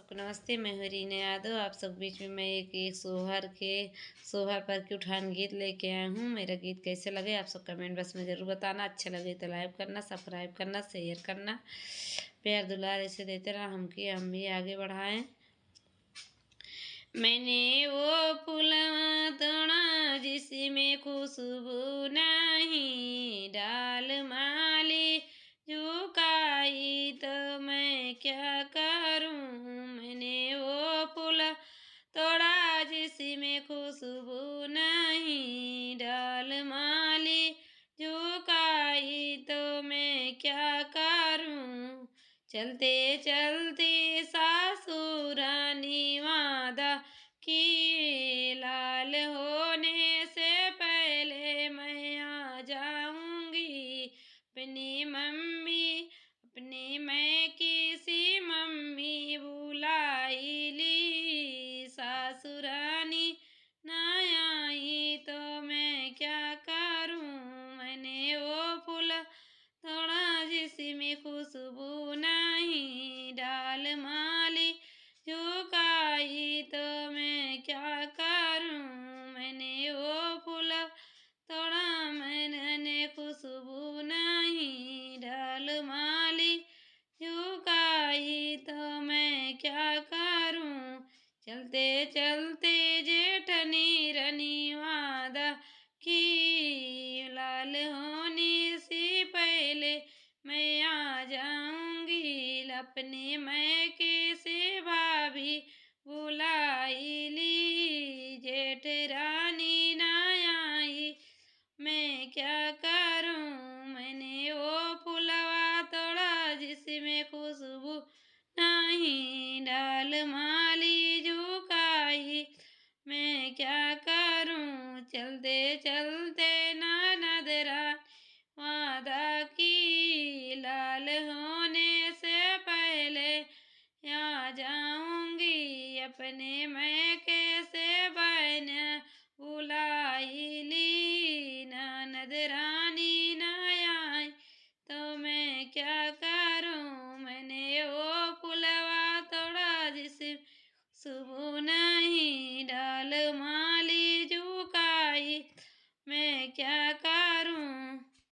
सबको नमस्ते। मैं हूँ रीना यादव। आप सब बीच में मैं एक सोहर पर के उठान गीत लेके आया हूँ। मेरा गीत कैसे लगे आप सब कमेंट बॉक्स में ज़रूर बताना। अच्छा लगे तो लाइक करना, सब्सक्राइब करना, शेयर करना, प्यार दुलार ऐसे देते रहा हम भी आगे बढ़ाएं। मैंने वो फूलवा तोड़ा जिसमें खुशबू नहीं, डाल माली झुकाई तो मैं क्या करूं। मैंने वो फूल तोड़ा जिसमें खुशबू नहीं, डाल माली झुकाई तो मैं क्या करूं। चलते चलते सासुरानी वादा कि लाल होने से पहले मैं आ जाऊंगी। अपनी मैं किसी मम्मी बुलाई ली, सासुरानी ना आई तो मैं क्या करूं। मैंने वो फूल तोड़ा जिसमें खुशबू नहीं, डाल माली झुकाई तो मैं क्या करूं। मैंने वो फूल तोड़ा मैंने खुशबू नहीं, डाल माली झुकाई तो मैं क्या करूं। चलते चलते जेठनी रनी वादा कि लाल होने से पहले मैं आ जाऊंगी। अपने मैं के